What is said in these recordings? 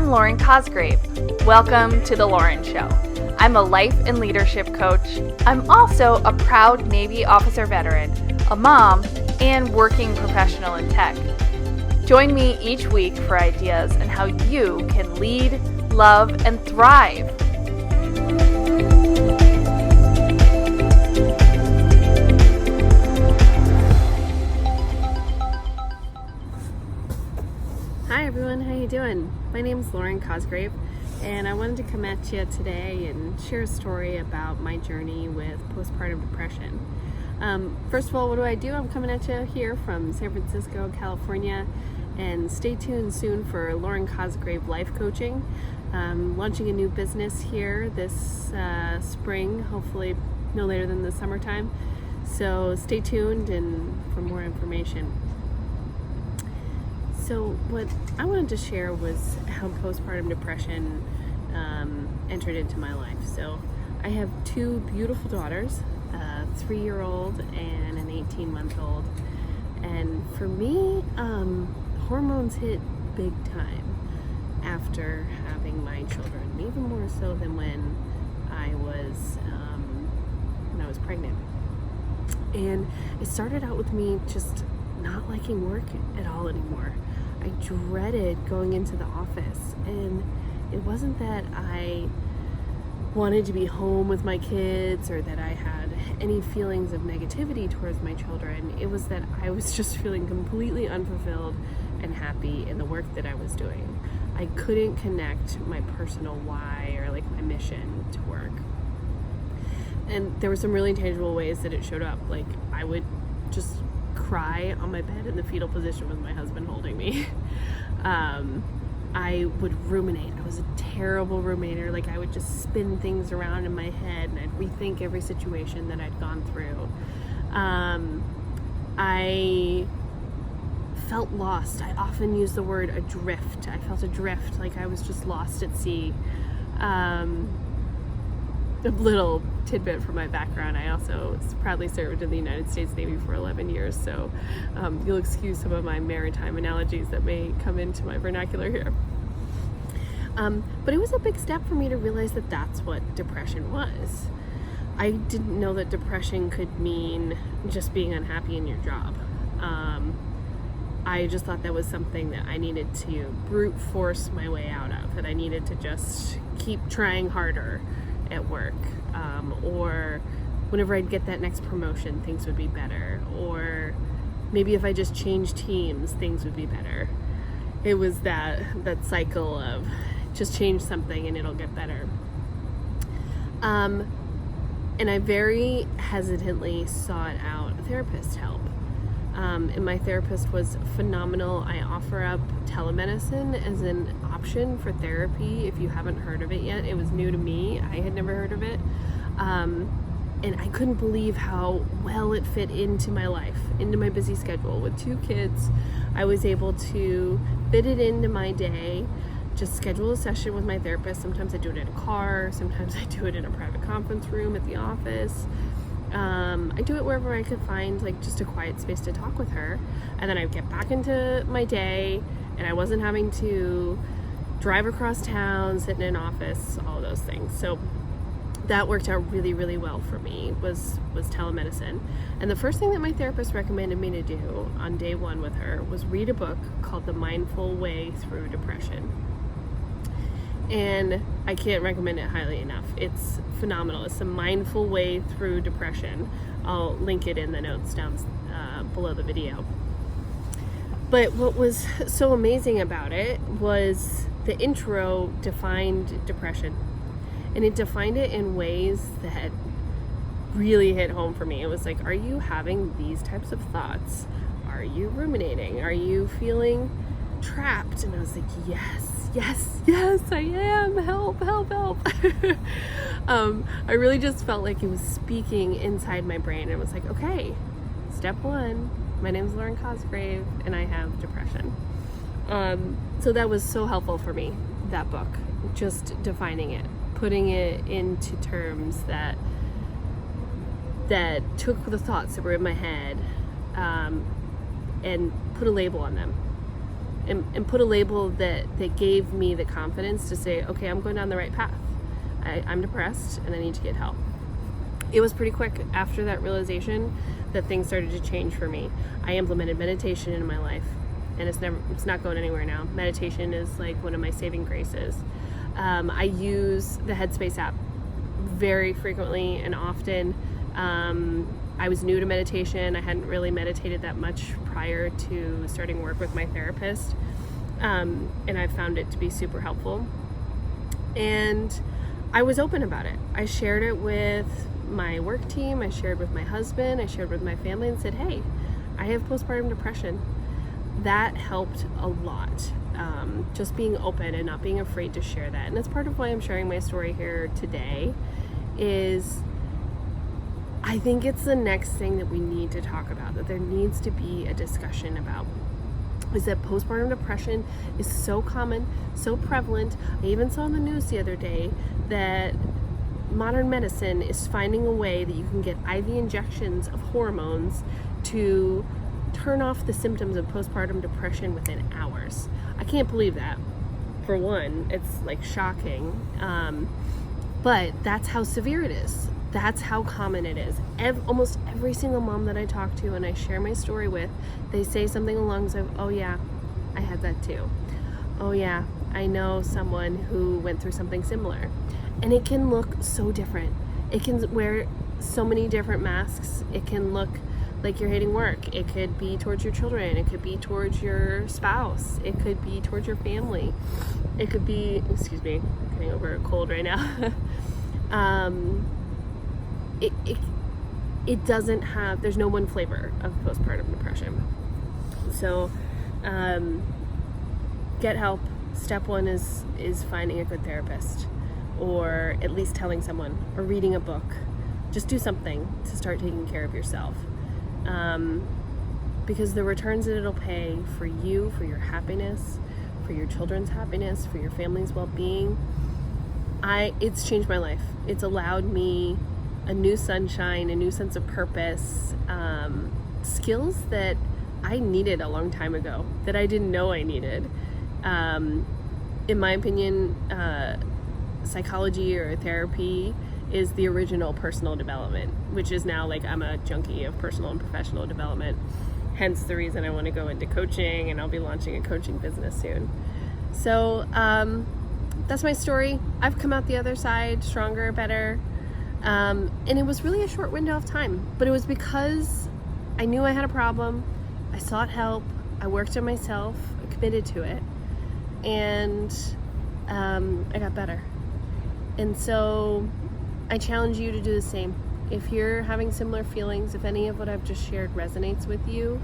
I'm Lauren Cosgrave. Welcome to The Lauren Show. I'm a life and leadership coach. I'm also a proud Navy officer veteran, a mom, and working professional in tech. Join me each week for ideas on how you can lead, love, and thrive. Hi everyone, how you doing? My name is Lauren Cosgrave, and I wanted to come at you today and share a story about my journey with postpartum depression. First of all, what do? I'm coming at you here from San Francisco, California, and stay tuned soon for Lauren Cosgrave Life Coaching. Launching a new business here this spring, hopefully no later than the summertime. So stay tuned and for more information. So what I wanted to share was how postpartum depression entered into my life. So I have two beautiful daughters, a 3-year-old and an 18-month-old. And for me, hormones hit big time after having my children, even more so than when I was pregnant. And it started out with me just not liking work at all anymore. I dreaded going into the office, and it wasn't that I wanted to be home with my kids or that I had any feelings of negativity towards my children. It was that I was just feeling completely unfulfilled and happy in the work that I was doing. I couldn't connect my personal why or my mission to work. And there were some really tangible ways that it showed up. Like, I would just cry on my bed in the fetal position with my husband holding me. I would ruminate. I was a terrible ruminator. I would just spin things around in my head and I'd rethink every situation that I'd gone through. I felt lost. I often use the word adrift. I felt adrift, like I was just lost at sea. A little tidbit from my background, I also proudly served in the United States Navy for 11 years, so you'll excuse some of my maritime analogies that may come into my vernacular here. But it was a big step for me to realize that that's what depression was. I didn't know that depression could mean just being unhappy in your job. I just thought that was something that I needed to brute force my way out of, that I needed to just keep trying harder at work, or whenever I'd get that next promotion, things would be better, or maybe if I just changed teams, things would be better. It was that cycle of just change something and it'll get better. And I very hesitantly sought out a therapist's help. And my therapist was phenomenal. I offer up telemedicine as an option for therapy if you haven't heard of it yet. It was new to me. I had never heard of it. And I couldn't believe how well it fit into my life, into my busy schedule. With 2 kids, I was able to fit it into my day, just schedule a session with my therapist. Sometimes I do it in a car, sometimes I do it in a private conference room at the office. I do it wherever I could find just a quiet space to talk with her, and then I'd get back into my day and I wasn't having to drive across town, sit in an office, all those things. So that worked out really, really well for me, was telemedicine. And the first thing that my therapist recommended me to do on day 1 with her was read a book called The Mindful Way Through Depression. And I can't recommend it highly enough. It's phenomenal. It's The Mindful Way Through Depression. I'll link it in the notes down below the video. But what was so amazing about it was the intro defined depression. And it defined it in ways that really hit home for me. It was like, are you having these types of thoughts? Are you ruminating? Are you feeling trapped? And I was like, yes, I am. Help. I really just felt like it was speaking inside my brain. It was like, okay, step 1, my name's Lauren Cosgrave and I have depression. So that was so helpful for me, that book, just defining it, putting it into terms that took the thoughts that were in my head and put a label on them. and put a label that gave me the confidence to say, okay, I'm going down the right path. I'm depressed and I need to get help. It was pretty quick after that realization that things started to change for me. I implemented meditation in my life, and it's not going anywhere now. Meditation is like one of my saving graces. I use the Headspace app very frequently and often. I was new to meditation. I hadn't really meditated that much prior to starting work with my therapist, and I found it to be super helpful. And I was open about it. I shared it with my work team, I shared with my husband, I shared with my family and said, hey, I have postpartum depression. That helped a lot. Just being open and not being afraid to share that. And that's part of why I'm sharing my story here today, is I think it's the next thing that we need to talk about, that there needs to be a discussion about, is that postpartum depression is so common, so prevalent. I even saw in the news the other day that modern medicine is finding a way that you can get IV injections of hormones to turn off the symptoms of postpartum depression within hours. I can't believe that. For one, it's like shocking. But that's how severe it is. That's how common it is. Almost every single mom that I talk to and I share my story with, they say something along the lines of, oh yeah, I had that too. Oh yeah, I know someone who went through something similar. And it can look so different. It can wear so many different masks. It can look like you're hating work. It could be towards your children. It could be towards your spouse. It could be towards your family. It could be, excuse me, I'm getting over a cold right now. It doesn't have, there's no one flavor of postpartum depression. So get help. Step one is finding a good therapist, or at least telling someone, or reading a book. Just do something to start taking care of yourself. Because the returns that it'll pay for you, for your happiness, for your children's happiness, for your family's well-being, it's changed my life. It's allowed me a new sunshine, a new sense of purpose, skills that I needed a long time ago, that I didn't know I needed. In my opinion, psychology or therapy is the original personal development, which is now like I'm a junkie of personal and professional development. Hence the reason I want to go into coaching, and I'll be launching a coaching business soon. So that's my story. I've come out the other side stronger, better. And it was really a short window of time, but it was because I knew I had a problem. I sought help. I worked on myself. I committed to it. And I got better. And so I challenge you to do the same. If you're having similar feelings, if any of what I've just shared resonates with you,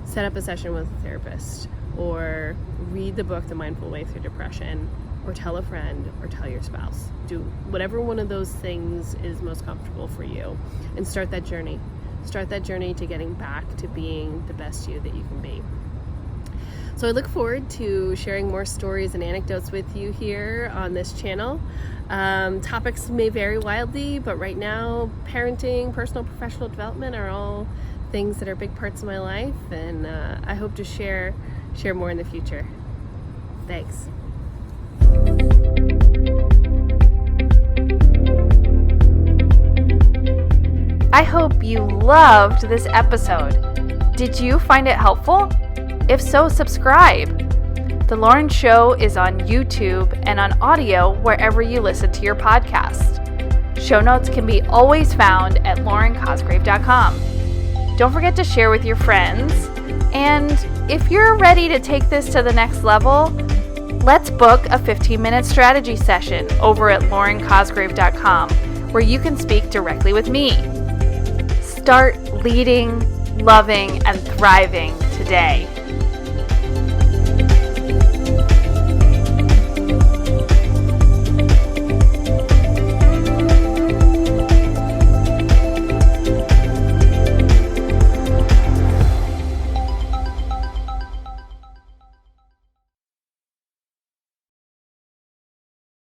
set up a session with a therapist, or read the book, The Mindful Way Through Depression, or tell a friend, or tell your spouse. Do whatever one of those things is most comfortable for you, and start that journey. Start that journey to getting back to being the best you that you can be. So I look forward to sharing more stories and anecdotes with you here on this channel. Topics may vary wildly, but right now, parenting, personal, professional development are all things that are big parts of my life, and I hope to share more in the future. Thanks. I hope you loved this episode. Did you find it helpful? If so, subscribe. The Lauren Show is on YouTube and on audio wherever you listen to your podcast. Show notes can be always found at laurencosgrave.com. Don't forget to share with your friends. And if you're ready to take this to the next level, let's book a 15-minute strategy session over at laurencosgrave.com, where you can speak directly with me. Start leading, loving, and thriving today.